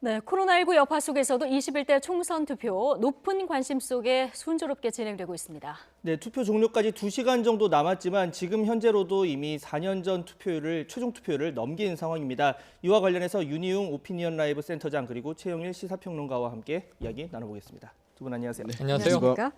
네, 코로나19 여파 속에서도 21대 총선 투표 높은 관심 속에 순조롭게 진행되고 있습니다. 네, 투표 종료까지 2시간 정도 남았지만 지금 현재로도 이미 4년 전 최종 투표율을 넘긴 상황입니다. 이와 관련해서 윤희웅 오피니언 라이브 센터장 그리고 최영일 시사평론가와 함께 이야기 나눠보겠습니다. 두 분 안녕하세요. 네, 안녕하세요. 안녕하십니까?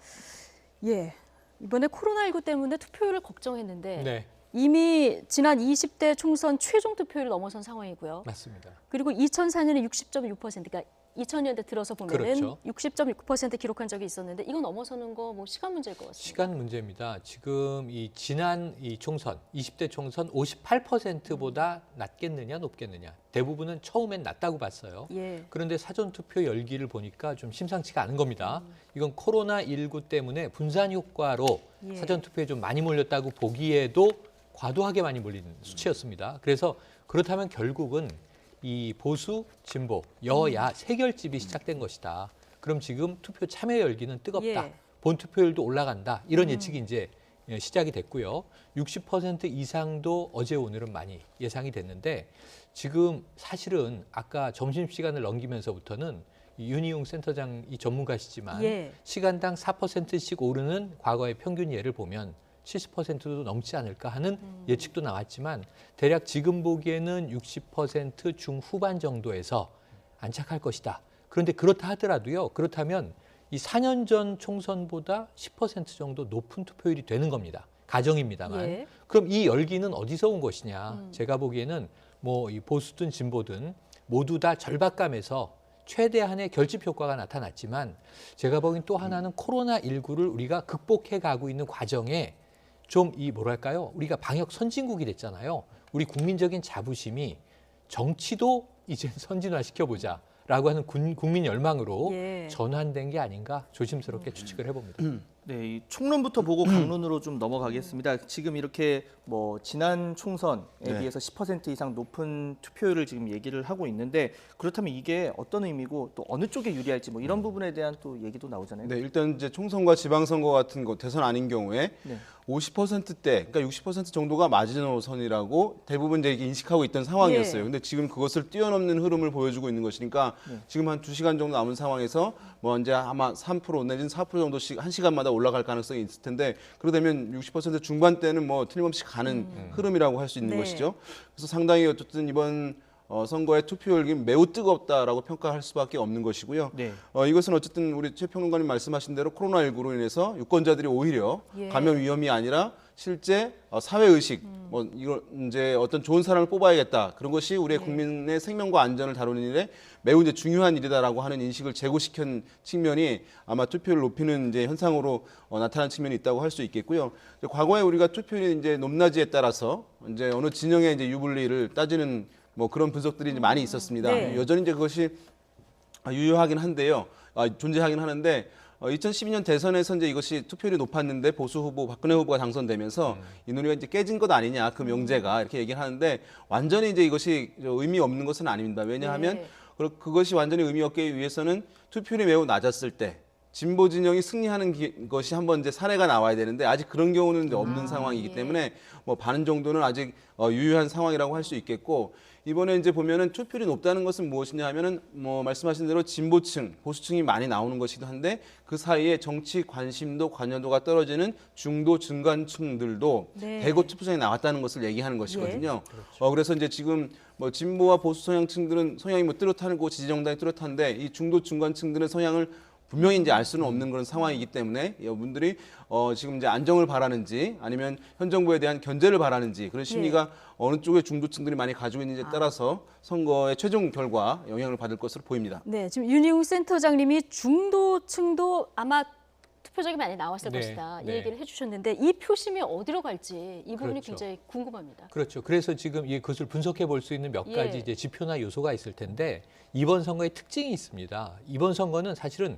예, 이번에 코로나19 때문에 투표율을 걱정했는데 네, 이미 지난 20대 총선 최종 투표율을 넘어선 상황이고요. 맞습니다. 그리고 2004년에 60.6%, 그러니까 2000년대 들어서 보면은 그렇죠. 60.6% 기록한 적이 있었는데 이거 넘어서는 거 뭐 시간 문제일 것 같습니다. 시간 문제입니다. 지금 이 지난 이 총선, 20대 총선 58%보다 낮겠느냐, 높겠느냐. 대부분은 처음엔 낮다고 봤어요. 예. 그런데 사전 투표 열기를 보니까 좀 심상치가 않은 겁니다. 이건 코로나19 때문에 분산 효과로 예. 사전 투표에 좀 많이 몰렸다고 보기에도 과도하게 많이 몰린 수치였습니다. 그래서 그렇다면 결국은 이 보수, 진보, 여야 세 결집이 시작된 것이다. 그럼 지금 투표 참여 열기는 뜨겁다. 예. 본 투표율도 올라간다. 이런 예측이 이제 시작이 됐고요. 60% 이상도 어제 오늘은 많이 예상이 됐는데 지금 사실은 아까 점심시간을 넘기면서부터는 윤희용 센터장 이 전문가시지만 예. 시간당 4%씩 오르는 과거의 평균 예를 보면 70%도 넘지 않을까 하는 예측도 나왔지만 대략 지금 보기에는 60% 중후반 정도에서 안착할 것이다. 그런데 그렇다 하더라도요. 그렇다면 이 4년 전 총선보다 10% 정도 높은 투표율이 되는 겁니다. 가정입니다만. 예. 그럼 이 열기는 어디서 온 것이냐. 제가 보기에는 뭐 이 보수든 진보든 모두 다 절박감에서 최대한의 결집 효과가 나타났지만 제가 보기엔 또 하나는 코로나19를 우리가 극복해 가고 있는 과정에 좀 이 뭐랄까요? 우리가 방역 선진국이 됐잖아요. 우리 국민적인 자부심이 정치도 이제 선진화 시켜보자라고 하는 국민 열망으로 예. 전환된 게 아닌가 조심스럽게 추측을 해봅니다. 네, 이 총론부터 보고 강론으로 좀 넘어가겠습니다. 지금 이렇게 뭐 지난 총선에 비해서 10% 이상 높은 투표율을 지금 얘기를 하고 있는데 그렇다면 이게 어떤 의미고 또 어느 쪽에 유리할지 뭐 이런 부분에 대한 또 얘기도 나오잖아요. 네, 일단 이제 총선과 지방선거 같은 거 대선 아닌 경우에 네. 50%대, 그러니까 60% 정도가 마지노선이라고 대부분 이제 이게 인식하고 있던 상황이었어요. 예. 근데 지금 그것을 뛰어넘는 흐름을 보여주고 있는 것이니까 지금 한 2시간 정도 남은 상황에서 뭐 이제 아마 3% 내지는 4% 정도씩 1시간마다 올라갈 가능성이 있을 텐데 그러다면 60% 중반대는 뭐 틀림없이 가는 흐름이라고 할 수 있는 네. 것이죠. 그래서 상당히 어쨌든 이번 선거의 투표율이 매우 뜨겁다라고 평가할 수밖에 없는 것이고요. 네. 이것은 어쨌든 우리 최 평론가님 말씀하신 대로 코로나19로 인해서 유권자들이 오히려 예. 감염 위험이 아니라 실제 사회 의식, 뭐 이걸 이제 어떤 좋은 사람을 뽑아야겠다 그런 것이 우리의 국민의 생명과 안전을 다루는 일에 매우 이제 중요한 일이다라고 하는 인식을 제고시킨 측면이 아마 투표율을 높이는 이제 현상으로 나타난 측면이 있다고 할 수 있겠고요. 이제 과거에 우리가 투표율이 이제 높낮이에 따라서 이제 어느 진영의 이제 유불리를 따지는 뭐 그런 분석들이 이제 많이 있었습니다. 네. 여전히 이제 그것이 유효하긴 한데요. 존재하긴 하는데 2012년 대선에서 이제 이것이 투표율이 높았는데 보수 후보 박근혜 후보가 당선되면서 이 논의가 이제 깨진 것 아니냐 그 명제가 이렇게 얘기를 하는데 완전히 이제 이것이 의미 없는 것은 아닙니다. 왜냐하면 네. 그것이 완전히 의미 없기 위해서는 투표율이 매우 낮았을 때 진보 진영이 승리하는 것이 한번 이제 사례가 나와야 되는데 아직 그런 경우는 이제 없는 상황이기 예. 때문에 뭐 반 정도는 아직 유효한 상황이라고 할 수 있겠고 이번에 이제 보면은 투표율이 높다는 것은 무엇이냐 하면은 뭐 말씀하신 대로 진보층, 보수층이 많이 나오는 것이기도 한데 그 사이에 정치 관심도 관여도가 떨어지는 중도 중간층들도 네. 대거 투표장에 나왔다는 것을 얘기하는 것이거든요. 그래서 이제 지금 뭐 진보와 보수 성향층들은 성향이 뭐 뚜렷하고 지지정당이 뚜렷한데 이 중도 중간층들은 성향을 분명히 이제 알 수는 없는 그런 상황이기 때문에 여러분들이 지금 이제 안정을 바라는지 아니면 현 정부에 대한 견제를 바라는지 그런 심리가 어느 쪽의 중도층들이 많이 가지고 있는지에 따라서 선거의 최종 결과 영향을 받을 것으로 보입니다. 네, 지금 윤희웅 센터장님이 중도층도 아마 투표적이 많이 나왔을 네, 것이다 이 네. 얘기를 해주셨는데 이 표심이 어디로 갈지 이 부분이 그렇죠. 굉장히 궁금합니다. 그렇죠. 그래서 지금 그것을 분석해 볼 수 있는 몇 가지 예. 이제 지표나 요소가 있을 텐데 이번 선거의 특징이 있습니다. 이번 선거는 사실은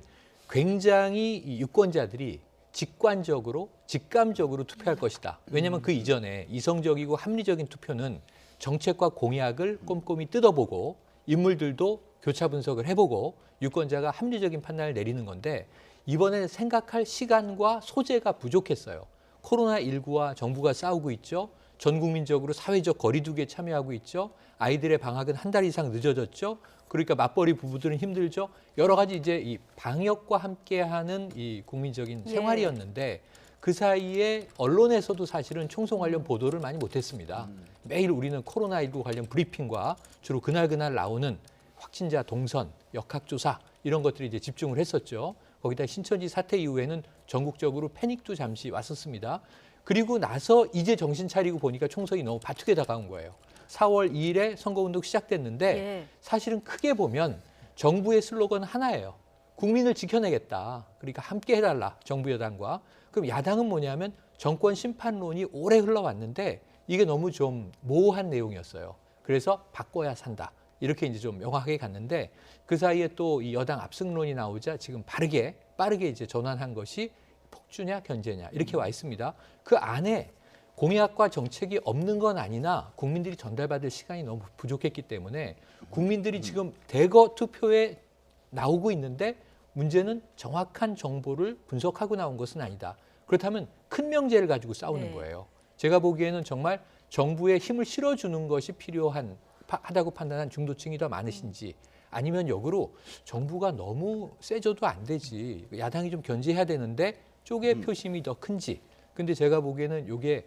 굉장히 이 유권자들이 직관적으로, 직감적으로 투표할 것이다. 왜냐하면 그 이전에 이성적이고 합리적인 투표는 정책과 공약을 꼼꼼히 뜯어보고 인물들도 교차 분석을 해보고 유권자가 합리적인 판단을 내리는 건데 이번에 생각할 시간과 소재가 부족했어요. 코로나19와 정부가 싸우고 있죠. 전 국민적으로 사회적 거리두기에 참여하고 있죠. 아이들의 방학은 한 달 이상 늦어졌죠. 그러니까 맞벌이 부부들은 힘들죠. 여러 가지 이제 이 방역과 함께하는 이 국민적인 예. 생활이었는데 그 사이에 언론에서도 사실은 총선 관련 보도를 많이 못했습니다. 매일 우리는 코로나19 관련 브리핑과 주로 그날 나오는 확진자 동선, 역학조사 이런 것들이 이제 집중을 했었죠. 거기다 신천지 사태 이후에는 전국적으로 패닉도 잠시 왔었습니다. 그리고 나서 이제 정신 차리고 보니까 총선이 너무 바투게 다가온 거예요. 4월 2일에 선거운동 시작됐는데 예. 사실은 크게 보면 정부의 슬로건 하나예요. 국민을 지켜내겠다. 그러니까 함께 해달라. 정부 여당과. 그럼 야당은 뭐냐면 정권 심판론이 오래 흘러왔는데 이게 너무 좀 모호한 내용이었어요. 그래서 바꿔야 산다. 이렇게 이제 좀 명확하게 갔는데 그 사이에 또 이 여당 압승론이 나오자 지금 빠르게 이제 전환한 것이 폭주냐 견제냐 이렇게 와 있습니다. 그 안에 공약과 정책이 없는 건 아니나 국민들이 전달받을 시간이 너무 부족했기 때문에 국민들이 지금 대거 투표에 나오고 있는데 문제는 정확한 정보를 분석하고 나온 것은 아니다. 그렇다면 큰 명제를 가지고 싸우는 네. 거예요. 제가 보기에는 정말 정부에 힘을 실어주는 것이 필요하다고 판단한 중도층이 더 많으신지 아니면 역으로 정부가 너무 세져도 안 되지. 야당이 좀 견제해야 되는데 쪽의 표심이 더 큰지. 근데 제가 보기에는 이게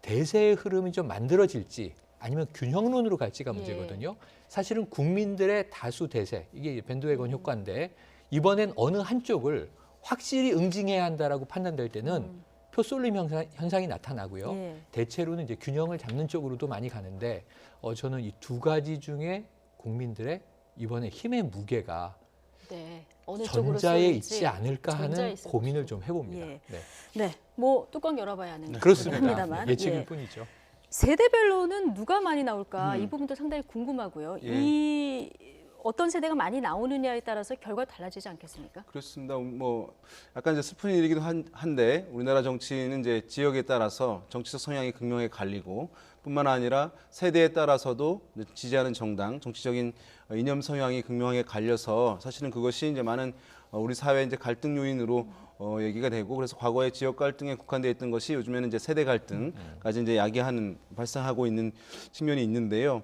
대세의 흐름이 좀 만들어질지 아니면 균형론으로 갈지가 문제거든요. 사실은 국민들의 다수 대세, 이게 밴드웨건 효과인데 이번엔 어느 한쪽을 확실히 응징해야 한다라고 판단될 때는 표쏠림 현상이 나타나고요. 예. 대체로는 이제 균형을 잡는 쪽으로도 많이 가는데 저는 이 두 가지 중에 국민들의 이번에 힘의 무게가 네. 어느 쪽으로 전자에 쏠지, 있지 않을까 전자에 하는 있을 고민을 것이고. 좀 해봅니다. 예. 네. 네, 뭐 뚜껑 열어봐야 하는 그렇습니다. 합니다만 예측일 예. 뿐이죠. 세대별로는 누가 많이 나올까 이 부분도 상당히 궁금하고요. 예. 이 어떤 세대가 많이 나오느냐에 따라서 결과 달라지지 않겠습니까? 그렇습니다. 뭐 약간 이제 슬픈 일이기도 한데 우리나라 정치는 이제 지역에 따라서 정치적 성향이 극명하게 갈리고 뿐만 아니라 세대에 따라서도 지지하는 정당, 정치적인 이념 성향이 극명하게 갈려서 사실은 그것이 이제 많은 우리 사회 이제 갈등 요인으로 얘기가 되고 그래서 과거에 지역 갈등에 국한되어 있던 것이 요즘에는 이제 세대 갈등까지 이제 야기하는 발생하고 있는 측면이 있는데요.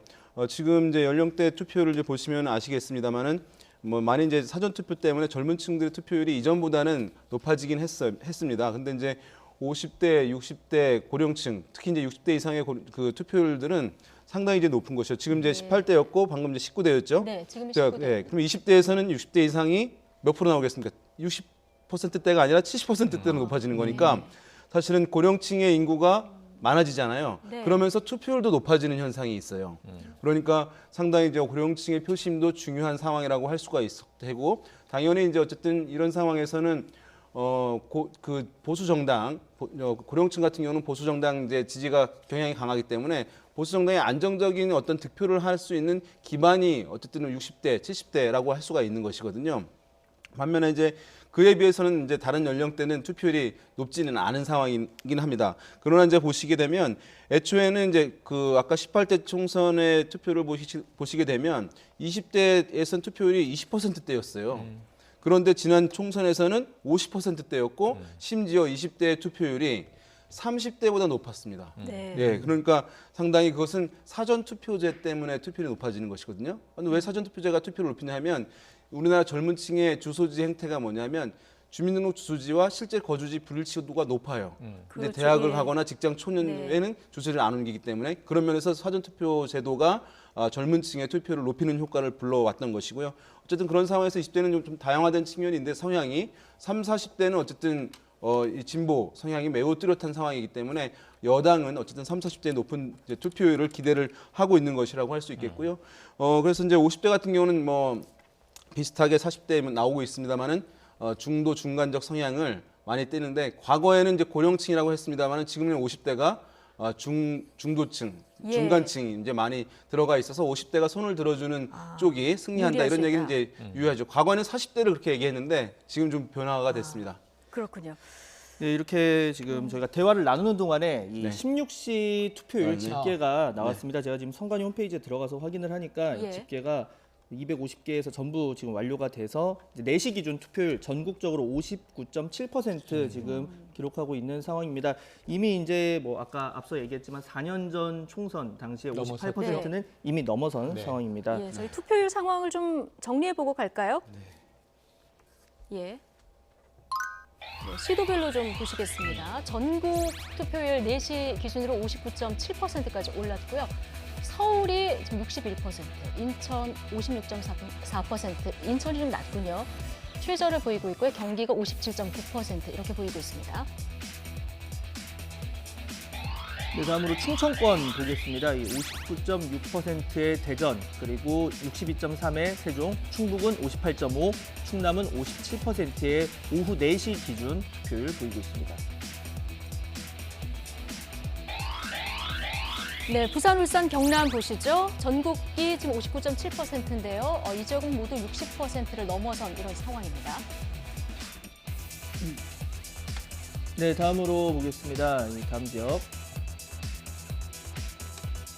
지금 이제 연령대 투표를 이제 보시면 아시겠습니다만은 뭐 많이 이제 사전 투표 때문에 젊은 층들의 투표율이 이전보다는 높아지긴 했습니다. 근데 이제 50대, 60대 고령층, 특히 이제 60대 이상의 그 투표율들은 상당히 이제 높은 것이죠. 지금 이제 18대였고 방금 이제 19대였죠. 네, 지금 자, 19대. 예, 그럼 20대에서는 60대 이상이 몇 프로 나오겠습니까? 60%대가 아니라 70%대로 높아지는 거니까 사실은 고령층의 인구가 많아지잖아요. 네. 그러면서 투표율도 높아지는 현상이 있어요. 그러니까 상당히 이제 고령층의 표심도 중요한 상황이라고 할 수가 되고 당연히 이제 어쨌든 이런 상황에서는 그 보수 정당 고령층 같은 경우는 보수 정당 이제 지지가 경향이 강하기 때문에 보수 정당의 안정적인 어떤 득표를 할 수 있는 기반이 어쨌든 60대, 70대라고 할 수가 있는 것이거든요. 반면에 이제 그에 비해서는 이제 다른 연령대는 투표율이 높지는 않은 상황이긴 합니다. 그러나 이제 보시게 되면 애초에는 이제 그 아까 18대 총선의 투표를 보시게 되면 20대에선 투표율이 20%대였어요. 그런데 지난 총선에서는 50%대였고 심지어 20대 투표율이 30대보다 높았습니다. 네. 예, 그러니까 상당히 그것은 사전 투표제 때문에 투표율이 높아지는 것이거든요. 근데 왜 사전 투표제가 투표를 높이냐 하면 우리나라 젊은 층의 주소지 행태가 뭐냐면 주민등록 주소지와 실제 거주지 불일치도가 높아요. 근데 그렇죠. 대학을 예. 가거나 직장 초년에는 주소지를 안 옮기기 때문에 그런 면에서 사전 투표 제도가 젊은 층의 투표를 높이는 효과를 불러왔던 것이고요. 어쨌든 그런 상황에서 20대는 좀 다양화된 측면인데 성향이 30, 40대는 어쨌든 이 진보 성향이 매우 뚜렷한 상황이기 때문에 여당은 어쨌든 30, 40대의 높은 이제 투표율을 기대를 하고 있는 것이라고 할 수 있겠고요. 그래서 이제 50대 같은 경우는 뭐 비슷하게 40대에 나오고 있습니다만은 중도 중간적 성향을 많이 띠는데 과거에는 이제 고령층이라고 했습니다만은 지금은 50대가 중도층, 예. 중간층이 이제 많이 들어가 있어서 50대가 손을 들어주는 쪽이 승리한다 이런 유리할 수 얘기는 이제 유효하죠. 과거에는 40대를 그렇게 얘기했는데 지금 좀 변화가 됐습니다. 그렇군요. 네, 이렇게 지금 저희가 대화를 나누는 동안에 이 네. 16시 투표율 네. 집계가 나왔습니다. 제가 지금 선관위 홈페이지에 들어가서 확인을 하니까 예. 이 집계가 250개에서 전부 지금 완료가 돼서 이제 4시 기준 투표율 전국적으로 59.7% 지금 기록하고 있는 상황입니다. 이미 이제 뭐 아까 앞서 얘기했지만 4년 전 총선 당시에 넘어섰죠. 58%는 이미 넘어선 네. 상황입니다. 예, 저희 투표율 상황을 좀 정리해 보고 갈까요? 예. 네, 시도별로 좀 보시겠습니다. 전국 투표율 4시 기준으로 59.7%까지 올랐고요. 서울이 지금 61%, 인천 56.4%, 인천이 좀 낮군요. 최저를 보이고 있고요. 경기가 57.9% 이렇게 보이고 있습니다. 네, 다음으로 충청권 보겠습니다. 이 59.6%의 대전, 그리고 62.3의 세종, 충북은 58.5, 충남은 57%의 오후 4시 기준 투표율 보이고 있습니다. 네, 부산, 울산, 경남 보시죠. 전국이 지금 59.7%인데요. 이 지역은 모두 60%를 넘어선 이런 상황입니다. 네, 다음으로 보겠습니다. 이 다음 지역.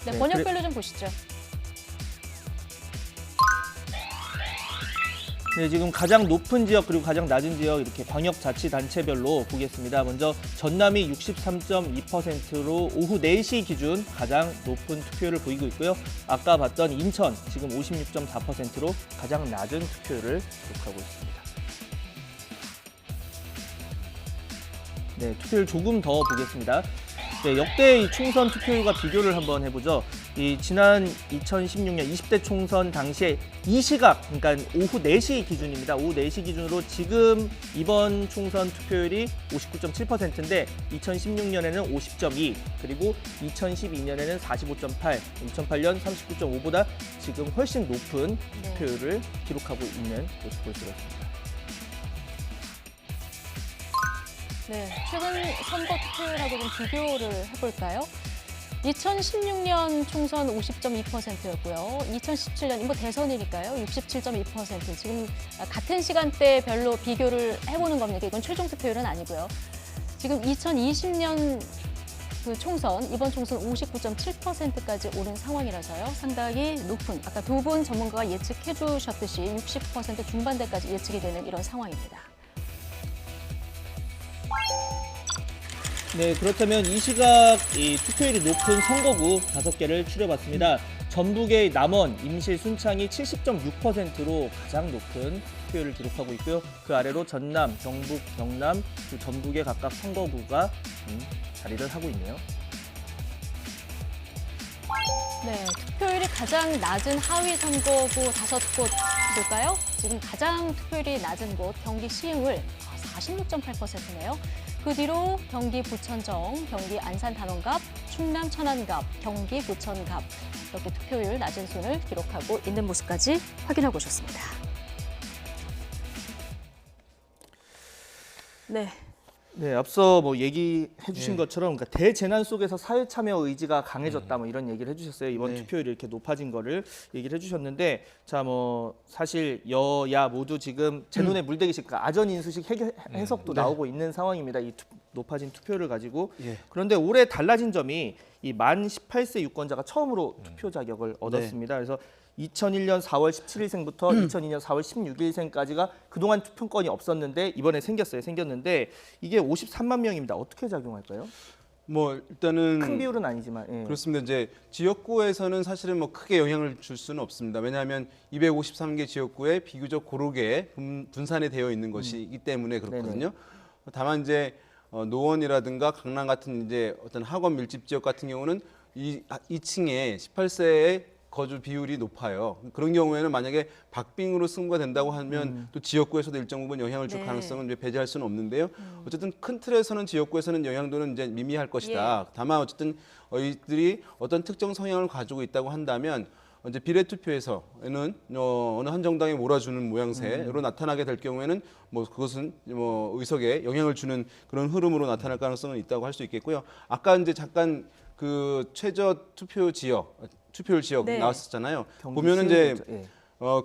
네, 네, 번역별로 좀 보시죠. 네, 지금 가장 높은 지역 그리고 가장 낮은 지역 이렇게 광역자치단체별로 보겠습니다. 먼저 전남이 63.2%로 오후 4시 기준 가장 높은 투표율을 보이고 있고요. 아까 봤던 인천 지금 56.4%로 가장 낮은 투표율을 기록하고 있습니다. 네, 투표율 조금 더 보겠습니다. 네, 역대 이 총선 투표율과 비교를 한번 해보죠. 이 지난 2016년 20대 총선 당시에 이 시각, 그러니까 오후 4시 기준입니다. 오후 4시 기준으로 지금 이번 총선 투표율이 59.7%인데 2016년에는 50.2, 그리고 2012년에는 45.8, 2008년 39.5보다 지금 훨씬 높은 네. 투표율을 기록하고 있는 모습 볼 수가 있습니다. 네, 최근 선거 투표율하고 좀 비교를 해볼까요? 2016년 총선 50.2%였고요. 2017년 뭐 대선이니까요. 67.2%. 지금 같은 시간대별로 비교를 해보는 겁니다. 이건 최종 투표율은 아니고요. 지금 2020년 그 총선, 이번 총선 59.7%까지 오른 상황이라서요. 상당히 높은, 아까 두 분 전문가가 예측해 주셨듯이 60% 중반대까지 예측이 되는 이런 상황입니다. 네, 그렇다면 이 시각 이 투표율이 높은 선거구 5개를 추려봤습니다. 전북의 남원, 임실, 순창이 70.6%로 가장 높은 투표율을 기록하고 있고요. 그 아래로 전남, 경북, 경남, 그리고 전북의 각각 선거구가 자리를 하고 있네요. 네, 투표율이 가장 낮은 하위 선거구 5곳 볼까요? 지금 가장 투표율이 낮은 곳 경기 시흥을 46.8%네요. 그 뒤로 경기 부천정, 경기 안산 단원갑, 충남 천안갑, 경기 부천갑 이렇게 투표율 낮은 순을 기록하고 있는 모습까지 확인하고 오셨습니다. 네. 네, 앞서 뭐 얘기해 주신 네. 것처럼 그러니까 대재난 속에서 사회 참여 의지가 강해졌다 뭐 이런 얘기를 해주셨어요. 이번 네. 투표율이 이렇게 높아진 거를 얘기를 해주셨는데, 자 뭐 사실 여야 모두 지금 제 눈에 물대기 식, 그러니까 아전 인수식 해석도 나오고 있는 상황입니다. 이 높아진 투표를 가지고. 예. 그런데 올해 달라진 점이 이 만 18세 유권자가 처음으로 투표 자격을 얻었습니다. 그래서 2001년 4월 17일생부터 2002년 4월 16일생까지가 그동안 투표권이 없었는데 이번에 생겼는데 이게 53만 명입니다. 어떻게 작용할까요? 뭐 일단은 큰 비율은 아니지만. 예. 그렇습니다. 이제 지역구에서는 사실은 뭐 크게 영향을 줄 수는 없습니다. 왜냐하면 253개 지역구에 비교적 고르게 분산이 되어 있는 것이기 때문에 그렇거든요. 다만 이제 노원이라든가 강남 같은 이제 어떤 학원 밀집 지역 같은 경우는 이 2층에 18세의 거주 비율이 높아요. 그런 경우에는 만약에 박빙으로 승부가 된다고 하면 또 지역구에서도 일정 부분 영향을 줄 네. 가능성은 이제 배제할 수는 없는데요. 어쨌든 큰 틀에서는 지역구에서는 영향도는 이제 미미할 것이다. 다만 어쨌든 이들이 어떤 특정 성향을 가지고 있다고 한다면 이제 비례 투표에서는 어느 한 정당에 몰아주는 모양새로 나타나게 될 경우에는 뭐 그것은 뭐 의석에 영향을 주는 그런 흐름으로 나타날 가능성은 있다고 할 수 있겠고요. 아까 이제 잠깐 그 최저 투표율 지역 네. 나왔었잖아요. 경기 보면은 이제 시흥, 예.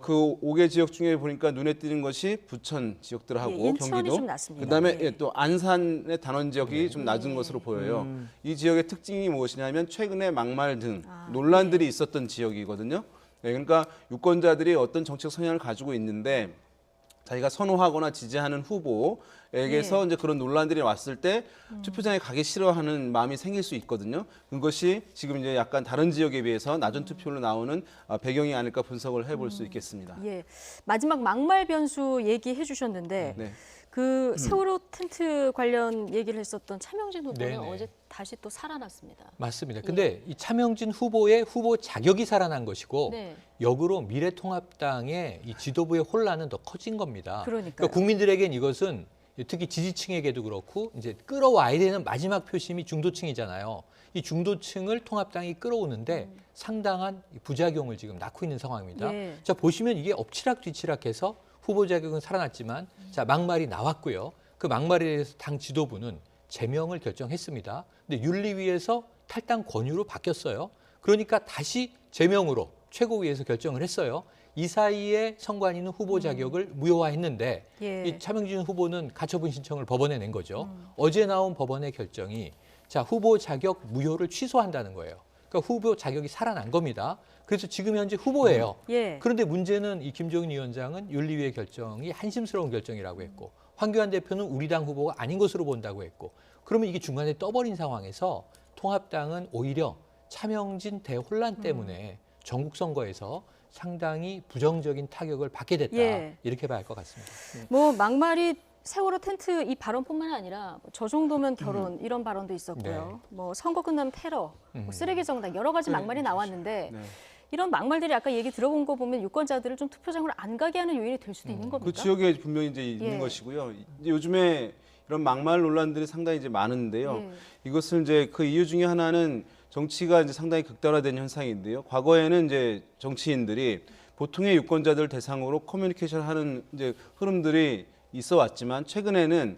그 5개 지역 중에 보니까 눈에 띄는 것이 부천 지역들하고 예, 인천이 경기도, 좀 낮습니다. 그다음에 네. 예, 또 안산의 단원 지역이 좀 낮은 것으로 보여요. 이 지역의 특징이 무엇이냐면 최근에 막말 등 논란들이 있었던 지역이거든요. 네, 그러니까 유권자들이 어떤 정책 성향을 가지고 있는데 자기가 선호하거나 지지하는 후보에게서 이제 그런 논란들이 왔을 때 투표장에 가기 싫어하는 마음이 생길 수 있거든요. 그것이 지금 이제 약간 다른 지역에 비해서 낮은 투표율로 나오는 배경이 아닐까 분석을 해볼 수 있겠습니다. 예. 마지막 막말 변수 얘기해 주셨는데 네. 그 세월호 텐트 관련 얘기를 했었던 차명진 후보는 네네. 어제 다시 또 살아났습니다. 맞습니다. 근데 이 차명진 후보의 후보 자격이 살아난 것이고 네. 역으로 미래통합당의 이 지도부의 혼란은 더 커진 겁니다. 그러니까요. 국민들에겐 이것은 특히 지지층에게도 그렇고 이제 끌어와야 되는 마지막 표심이 중도층이잖아요. 이 중도층을 통합당이 끌어오는데 상당한 부작용을 지금 낳고 있는 상황입니다. 예. 자, 보시면 이게 엎치락뒤치락해서 후보 자격은 살아났지만 자, 막말이 나왔고요. 그 막말에 대해서 당 지도부는 제명을 결정했습니다. 근데 윤리위에서 탈당 권유로 바뀌었어요. 그러니까 다시 제명으로 최고위에서 결정을 했어요. 이 사이에 선관위는 후보 자격을 무효화했는데 예. 이 차명진 후보는 가처분 신청을 법원에 낸 거죠. 어제 나온 법원의 결정이 자, 후보 자격 무효를 취소한다는 거예요. 그러니까 후보 자격이 살아난 겁니다. 그래서 지금 현재 후보예요. 예. 그런데 문제는 이 김종인 위원장은 윤리위의 결정이 한심스러운 결정이라고 했고 황교안 대표는 우리 당 후보가 아닌 것으로 본다고 했고 그러면 이게 중간에 떠버린 상황에서 통합당은 오히려 차명진 대혼란 때문에 전국 선거에서 상당히 부정적인 타격을 받게 됐다. 예. 이렇게 봐야 할 것 같습니다. 뭐 막말이 세월호 텐트 이 발언뿐만 아니라 저 정도면 결혼 이런 발언도 있었고요. 뭐 선거 끝나면 테러, 뭐 쓰레기 정당 여러 가지 막말이 나왔는데 네. 이런 막말들이 아까 얘기 들어본 거 보면 유권자들을 좀 투표장으로 안 가게 하는 요인이 될 수도 있는 겁니까? 그 지역에 분명히 이제 있는 예. 것이고요. 이제 요즘에 이런 막말 논란들이 상당히 이제 많은데요. 예. 이것을 이제 그 이유 중에 하나는 정치가 이제 상당히 극단화된 현상인데요. 과거에는 이제 정치인들이 보통의 유권자들 대상으로 커뮤니케이션하는 이제 흐름들이 있어 왔지만 최근에는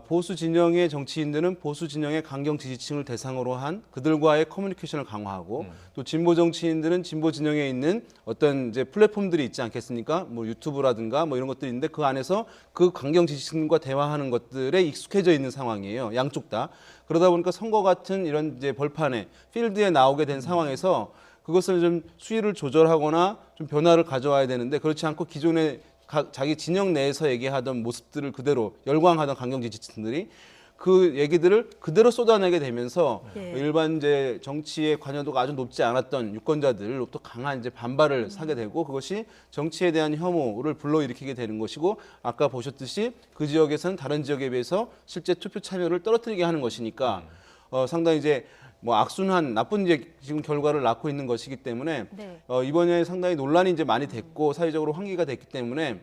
보수 진영의 정치인들은 보수 진영의 강경 지지층을 대상으로 한 그들과의 커뮤니케이션을 강화하고 또 진보 정치인들은 진보 진영에 있는 어떤 이제 플랫폼들이 있지 않겠습니까? 뭐 유튜브라든가 뭐 이런 것들이 있는데 그 안에서 그 강경 지지층과 대화하는 것들에 익숙해져 있는 상황이에요. 양쪽 다. 그러다 보니까 선거 같은 이런 이제 벌판에 필드에 나오게 된 상황에서 그것을 좀 수위를 조절하거나 좀 변화를 가져와야 되는데 그렇지 않고 기존의 자기 진영 내에서 얘기하던 모습들을 그대로 열광하던 강경 지지층들이 그 얘기들을 그대로 쏟아내게 되면서 예. 일반 이제 정치의 관여도가 아주 높지 않았던 유권자들로부터 강한 이제 반발을 사게 되고 그것이 정치에 대한 혐오를 불러일으키게 되는 것이고 아까 보셨듯이 그 지역에서는 다른 지역에 비해서 실제 투표 참여를 떨어뜨리게 하는 것이니까 상당히 이제 뭐 악순환 나쁜 이제 지금 결과를 낳고 있는 것이기 때문에 네. 이번에 상당히 논란이 이제 많이 됐고 사회적으로 환기가 됐기 때문에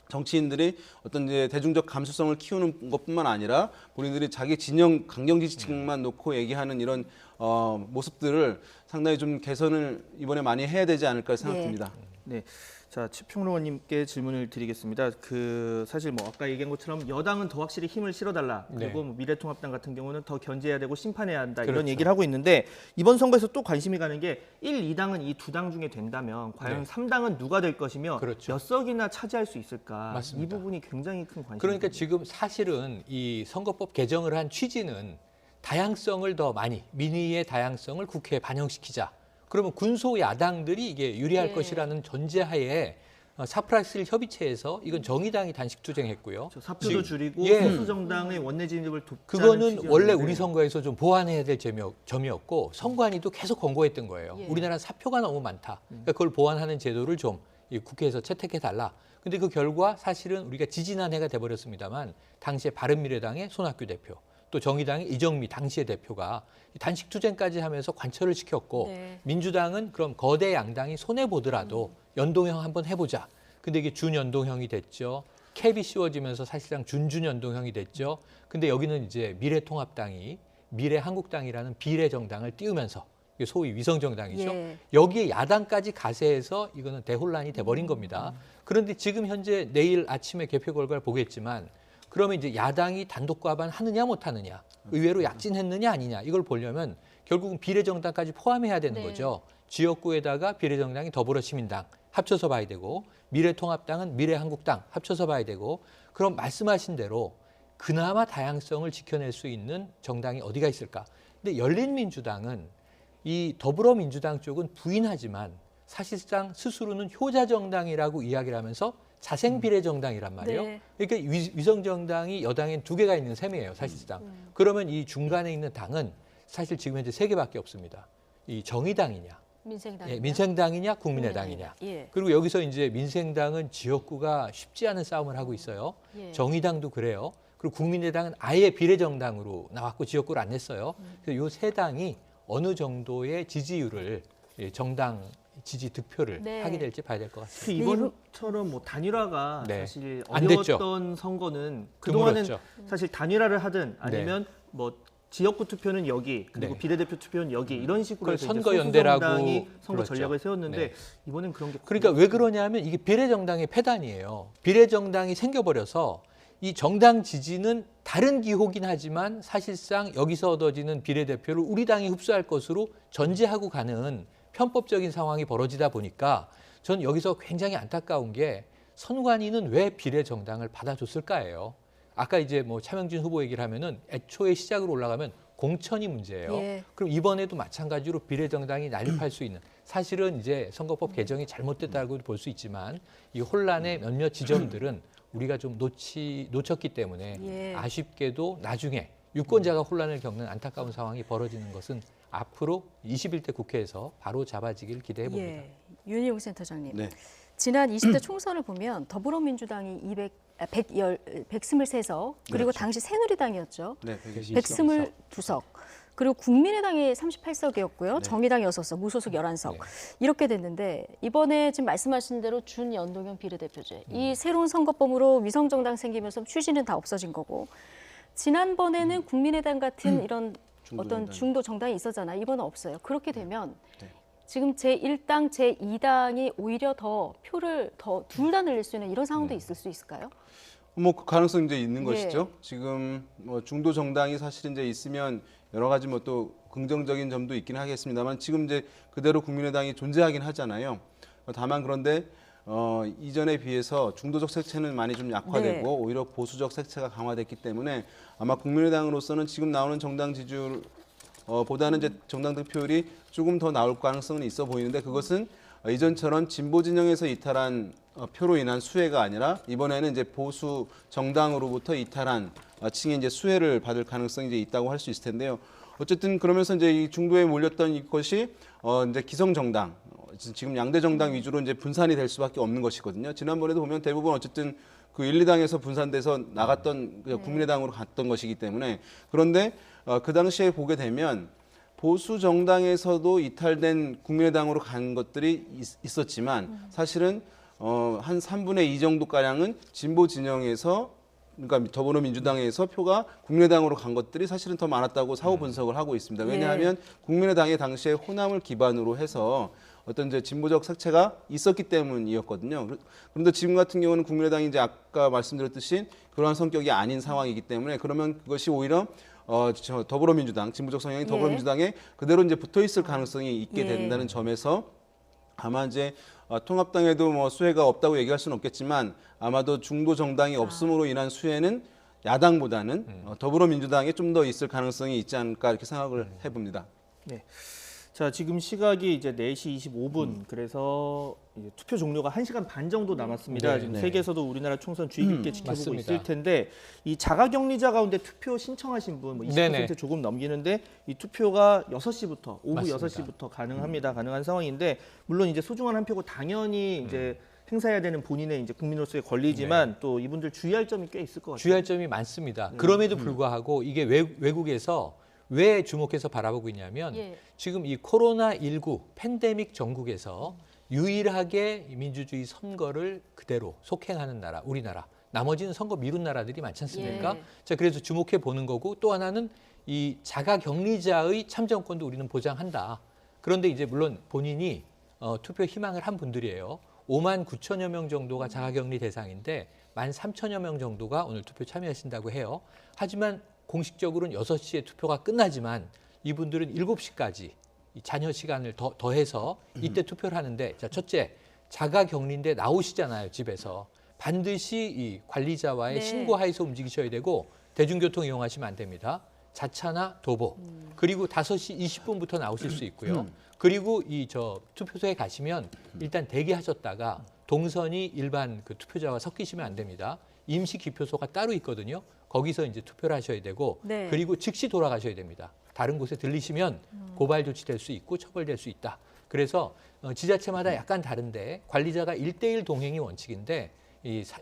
정치인들이 어떤 이제 대중적 감수성을 키우는 것뿐만 아니라 본인들이 자기 진영 강경 지지층만 놓고 얘기하는 이런 모습들을 상당히 좀 개선을 이번에 많이 해야 되지 않을까 생각됩니다. 네. 자, 최평론가님께 질문을 드리겠습니다. 그 사실 뭐 아까 얘기한 것처럼 여당은 더 확실히 힘을 실어달라. 그리고 뭐 미래통합당 같은 경우는 더 견제해야 되고 심판해야 한다. 이런 그렇죠. 얘기를 하고 있는데 이번 선거에서 또 관심이 가는 게 1, 2당은 이 두 당 중에 된다면 과연 네. 3당은 누가 될 것이며 그렇죠. 몇 석이나 차지할 수 있을까? 맞습니다. 이 부분이 굉장히 큰 관심입니다. 그러니까 지금 사실은 이 선거법 개정을 한 취지는 다양성을 더 많이 민의의 다양성을 국회에 반영시키자. 그러면 군소 야당들이 이게 유리할 예. 것이라는 전제하에 4+1 협의체에서 이건 정의당이 단식 투쟁했고요. 사표도 지금- 줄이고 예. 소수 정당의 원내 진입을 돕자는 그거는 취지였는데 원래 우리 선거에서 좀 보완해야 될 점이었고 선관위도 계속 권고했던 거예요. 예. 우리나라 사표가 너무 많다. 그러니까 그걸 보완하는 제도를 좀 이 국회에서 채택해 달라. 근데 그 결과 사실은 우리가 지지난해가 돼버렸습니다만 당시에 바른미래당의 손학규 대표 또 정의당의 이정미 당시의 대표가 단식 투쟁까지 하면서 관철을 시켰고 네. 민주당은 그럼 거대 양당이 손해 보더라도 연동형 한번 해보자. 근데 이게 준연동형이 됐죠. 캡이 씌워지면서 사실상 준준연동형이 됐죠. 근데 여기는 이제 미래통합당이 미래한국당이라는 비례 정당을 띄우면서 이게 소위 위성정당이죠. 예. 여기에 야당까지 가세해서 이거는 대혼란이 돼버린 겁니다. 그런데 지금 현재 내일 아침에 개표 결과를 보겠지만 그러면 이제 야당이 단독 과반 하느냐 못하느냐, 의외로 약진했느냐 아니냐 이걸 보려면 결국은 비례정당까지 포함해야 되는 네. 거죠. 지역구에다가 비례정당이 더불어시민당 합쳐서 봐야 되고 미래통합당은 미래한국당 합쳐서 봐야 되고 그럼 말씀하신 대로 그나마 다양성을 지켜낼 수 있는 정당이 어디가 있을까? 근데 열린민주당은 이 더불어민주당 쪽은 부인하지만 사실상 스스로는 효자정당이라고 이야기를 하면서 자생비례정당이란 말이에요. 네. 그러니까 위성정당이 여당엔 2개가 있는 셈이에요, 사실상. 그러면 이 중간에 있는 당은 사실 지금 현재 3개밖에 없습니다. 이 정의당이냐, 민생당이냐? 민생당이냐, 국민의당이냐. 예. 그리고 여기서 이제 민생당은 지역구가 쉽지 않은 싸움을 하고 있어요. 예. 정의당도 그래요. 그리고 국민의당은 아예 비례정당으로 나왔고 지역구를 안 냈어요. 그래서 이 세 당이 어느 정도의 지지율을 정당 지지 득표를 네. 하게 될지 봐야 될 것 같습니다. 이번처럼 뭐 단일화가 네. 사실 안 됐죠. 어려웠던 선거는 그동안은 드물었죠. 사실 단일화를 하든 아니면 뭐 지역구 투표는 여기 그리고 네. 비례대표 투표는 여기 이런 식으로 그걸 해서 이제 선거연대라고 소수정당이 선거 불렀죠. 전략을 세웠는데 네. 이번엔 그런 게 그러니까 왜 그러냐면 이게 비례정당의 폐단이에요. 비례정당이 생겨버려서 이 정당 지지는 다른 기호긴 하지만 사실상 여기서 얻어지는 비례대표를 우리 당이 흡수할 것으로 전제하고 가는 편법적인 상황이 벌어지다 보니까 전 여기서 굉장히 안타까운 게 선관위는 왜 비례정당을 받아줬을까예요. 아까 이제 뭐 차명진 후보 얘기를 하면은 애초에 시작으로 올라가면 공천이 문제예요. 예. 그럼 이번에도 마찬가지로 비례정당이 난립할 수 있는 사실은 이제 선거법 개정이 잘못됐다고 볼 수 있지만 이 혼란의 몇몇 지점들은 우리가 좀 놓쳤기 때문에 예. 아쉽게도 나중에 유권자가 혼란을 겪는 안타까운 상황이 벌어지는 것은 앞으로 21대 국회에서 바로 잡아지길 기대해 봅니다. 예. 윤희용 센터장님. 네. 지난 20대 총선을 보면 더불어민주당이 123석 그리고 그렇죠. 당시 새누리당이었죠. 네, 122석. 그리고 국민의당이 38석이었고요. 네. 정의당이 6석, 무소속 11석. 네. 이렇게 됐는데 이번에 지금 말씀하신 대로 준연동형 비례대표제. 이 새로운 선거법으로 위성정당 생기면서 취지는 다 없어진 거고 지난번에는 국민의당 같은 이런 어떤 중도 정당이 있었잖아요. 이번은 없어요. 그렇게 되면 네. 지금 제1당, 제2당이 오히려 더 표를 둘 다 늘릴 수 있는 이런 상황도 있을 수 있을까요? 뭐 그 가능성 이제 있는 예. 것이죠. 지금 뭐 중도 정당이 사실 이제 있으면 여러 가지 뭐 또 긍정적인 점도 있긴 하겠습니다만 지금 이제 그대로 국민의당이 존재하긴 하잖아요. 다만 그런데 이전에 비해서 중도적 색채는 많이 좀 약화되고 네. 오히려 보수적 색채가 강화됐기 때문에 아마 국민의당으로서는 지금 나오는 정당 지지율 보다는 이제 정당 득표율이 조금 더 나올 가능성은 있어 보이는데 그것은 이전처럼 진보 진영에서 이탈한 표로 인한 수혜가 아니라 이번에는 이제 보수 정당으로부터 이탈한 층의 이제 수혜를 받을 가능성이 이제 있다고 할 수 있을 텐데요. 어쨌든 그러면서 이제 이 중도에 몰렸던 이것이 이제 기성 정당 지금 양대 정당 위주로 이제 분산이 될 수밖에 없는 것이거든요. 지난번에도 보면 대부분 어쨌든 그 1, 2당에서 분산돼서 나갔던 국민의당으로 갔던 것이기 때문에 그런데 그 당시에 보게 되면 보수 정당에서도 이탈된 국민의당으로 간 것들이 있었지만 사실은 한 3분의 2 정도 가량은 진보 진영에서 그러니까 더불어민주당에서 표가 국민의당으로 간 것들이 사실은 더 많았다고 사후 분석을 하고 있습니다. 왜냐하면 국민의당이 당시에 호남을 기반으로 해서 어떤 이제 진보적 색채가 있었기 때문이었거든요. 그런데 지금 같은 경우는 국민의당이 이제 아까 말씀드렸듯이 그러한 성격이 아닌 상황이기 때문에 그러면 그것이 오히려 더불어민주당 진보적 성향이 더불어민주당에 그대로 이제 붙어 있을 가능성이 있게 된다는 점에서 아마 이제 통합당에도 뭐 수혜가 없다고 얘기할 수는 없겠지만 아마도 중도 정당이 없음으로 인한 수혜는 야당보다는 더불어민주당에 좀 더 있을 가능성이 있지 않을까 이렇게 생각을 해봅니다. 네. 자, 지금 시각이 이제 4시 25분. 그래서 이제 투표 종료가 1시간 반 정도 남았습니다. 네, 지금 네. 세계에서도 우리나라 총선 주의 깊게 지켜보고 맞습니다. 있을 텐데 이 자가격리자 가운데 투표 신청하신 분 20% 네네. 조금 넘기는데 이 투표가 6시부터 오후 맞습니다. 6시부터 가능한 상황인데 물론 이제 소중한 한 표고 당연히 이제 행사해야 되는 본인의 이제 국민으로서의 권리지만 또 이분들 주의할 점이 꽤 있을 것 같아요. 주의할 점이 많습니다. 그럼에도 불구하고 이게 외국에서 왜 주목해서 바라보고 있냐면 예. 지금 이 코로나19 팬데믹 전국에서 유일하게 민주주의 선거를 그대로 속행하는 나라, 우리나라. 나머지는 선거 미룬 나라들이 많지 않습니까? 예. 자, 그래서 주목해 보는 거고 또 하나는 이 자가격리자의 참정권도 우리는 보장한다. 그런데 이제 물론 본인이 투표 희망을 한 분들이에요. 5만 9천여 명 정도가 자가격리 대상인데 1만 3천여 명 정도가 오늘 투표 참여하신다고 해요. 하지만 공식적으로는 6시에 투표가 끝나지만 이분들은 7시까지 이 잔여 시간을 더해서 이때 투표를 하는데 자, 첫째, 자가격리인데 나오시잖아요, 집에서. 반드시 이 관리자와의 네. 신고하에서 움직이셔야 되고 대중교통 이용하시면 안 됩니다. 자차나 도보. 그리고 5시 20분부터 나오실 수 있고요. 그리고 이 투표소에 가시면 일단 대기하셨다가 동선이 일반 그 투표자와 섞이시면 안 됩니다. 임시 기표소가 따로 있거든요. 거기서 이제 투표를 하셔야 되고 네. 그리고 즉시 돌아가셔야 됩니다. 다른 곳에 들리시면 고발 조치될 수 있고 처벌될 수 있다. 그래서 지자체마다 약간 다른데 관리자가 1대1 동행이 원칙인데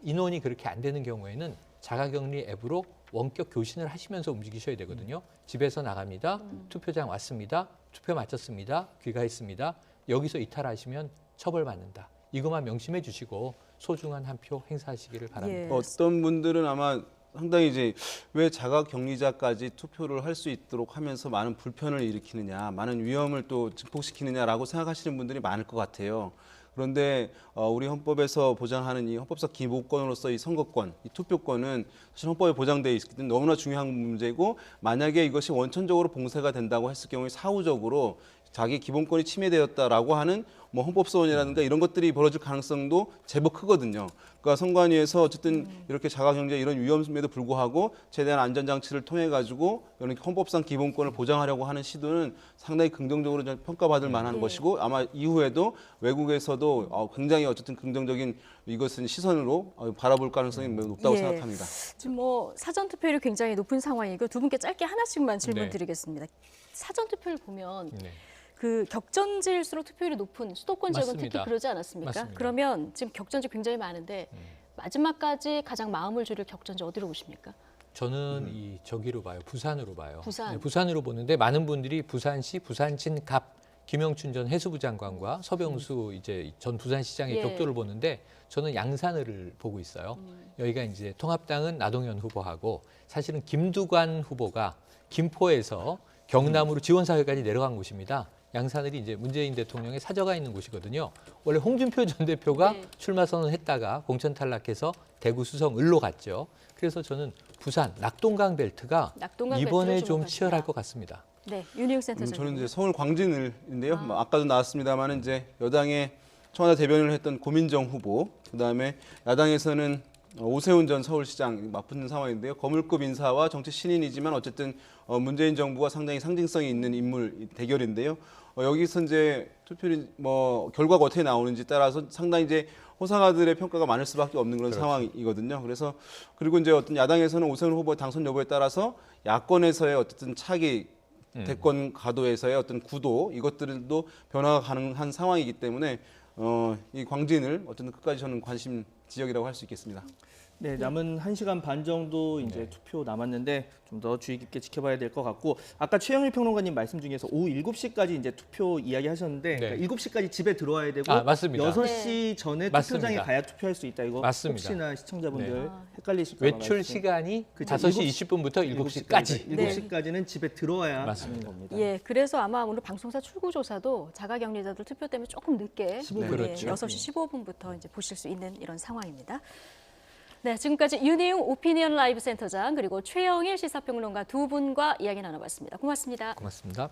인원이 그렇게 안 되는 경우에는 자가격리 앱으로 원격 교신을 하시면서 움직이셔야 되거든요. 집에서 나갑니다. 투표장 왔습니다. 투표 마쳤습니다. 귀가했습니다. 여기서 이탈하시면 처벌받는다. 이것만 명심해 주시고 소중한 한 표 행사하시기를 바랍니다. 예. 어떤 분들은 아마 상당히 이제 왜 자가격리자까지 투표를 할 수 있도록 하면서 많은 불편을 일으키느냐, 많은 위험을 또 증폭시키느냐라고 생각하시는 분들이 많을 것 같아요. 그런데 우리 헌법에서 보장하는 이 헌법상 기본권으로서 이 선거권, 이 투표권은 사실 헌법에 보장되어 있기 때문에 너무나 중요한 문제고, 만약에 이것이 원천적으로 봉쇄가 된다고 했을 경우에 사후적으로 자기 기본권이 침해되었다라고 하는 뭐 헌법소원이라든가 이런 것들이 벌어질 가능성도 제법 크거든요. 그러니까 선관위에서 어쨌든 이렇게 자가격리 이런 위험에도 불구하고 최대한 안전장치를 통해 가지고 이런 헌법상 기본권을 보장하려고 하는 시도는 상당히 긍정적으로 평가받을 만한 것이고, 아마 이후에도 외국에서도 굉장히 어쨌든 긍정적인 이것은 시선으로 바라볼 가능성이 매우 높다고 예. 생각합니다. 지금 뭐 사전 투표율이 굉장히 높은 상황이고 두 분께 짧게 하나씩만 질문 네. 드리겠습니다. 사전 투표를 보면 네. 그 격전지일수록 투표율이 높은 수도권 지역은 맞습니다. 특히 그러지 않았습니까? 맞습니다. 그러면 지금 격전지 굉장히 많은데 마지막까지 가장 마음을 졸일 격전지 어디로 보십니까? 저는 저기로 봐요. 부산으로 봐요. 부산. 네, 부산으로 보는데 많은 분들이 부산시 부산진 갑 김영춘 전 해수부 장관과 서병수 이제 전 부산시장의 예. 격돌을 보는데 저는 양산을 보고 있어요. 여기가 이제 통합당은 나동현 후보하고 사실은 김두관 후보가 김포에서 경남으로 지원사회까지 내려간 곳입니다. 양산을이 이제 문재인 대통령의 사저가 있는 곳이거든요. 원래 홍준표 전 대표가 네. 출마 선언했다가 공천 탈락해서 대구 수성 을로 갔죠. 그래서 저는 부산 낙동강 벨트가 낙동강 이번에 벨트를 좀 주목하신다. 치열할 것 같습니다. 네, 윤희용 센터장님. 저는 이제 서울 광진을인데요. 아까도 나왔습니다만 이제 여당의 청와대 대변인을 했던 고민정 후보, 그다음에 야당에서는 오세훈 전 서울시장 맞붙는 상황인데요. 거물급 인사와 정치 신인이지만 어쨌든 문재인 정부가 상당히 상징성이 있는 인물 대결인데요. 여기서 이제 투표율이 뭐 결과가 어떻게 나오는지 따라서 상당히 이제 호상아들의 평가가 많을 수밖에 없는 그런 그렇죠. 상황이거든요. 그래서 그리고 이제 어떤 야당에서는 오세훈 후보의 당선 여부에 따라서 야권에서의 어쨌든 차기 대권 가도에서의 어떤 구도 이것들도 변화가 가능한 상황이기 때문에 이 광진을 어쨌든 끝까지 저는 관심 지역이라고 할 수 있겠습니다. 네, 남은 1시간 반 정도 이제 투표 남았는데 좀 더 주의 깊게 지켜봐야 될 것 같고, 아까 최영일 평론가님 말씀 중에서 오후 7시까지 이제 투표 이야기 하셨는데 네. 그러니까 7시까지 집에 들어와야 되고 맞습니다. 6시 전에 맞습니다. 투표장에 가야 투표할 수 있다. 이거 맞습니다. 혹시나 시청자분들 네. 헷갈리실까 봐 외출 말씀. 시간이 그쵸, 5시 20분부터 7시까지. 7시까지는 집에 들어와야 하는 맞습니다. 겁니다. 예, 그래서 아마 오늘 방송사 출구조사도 자가격리자들 투표 때문에 조금 늦게 15분. 그렇죠. 6시 15분부터 이제 보실 수 있는 이런 상황입니다. 네, 지금까지 윤희용 오피니언 라이브 센터장 그리고 최영일 시사평론가 두 분과 이야기 나눠봤습니다. 고맙습니다. 고맙습니다.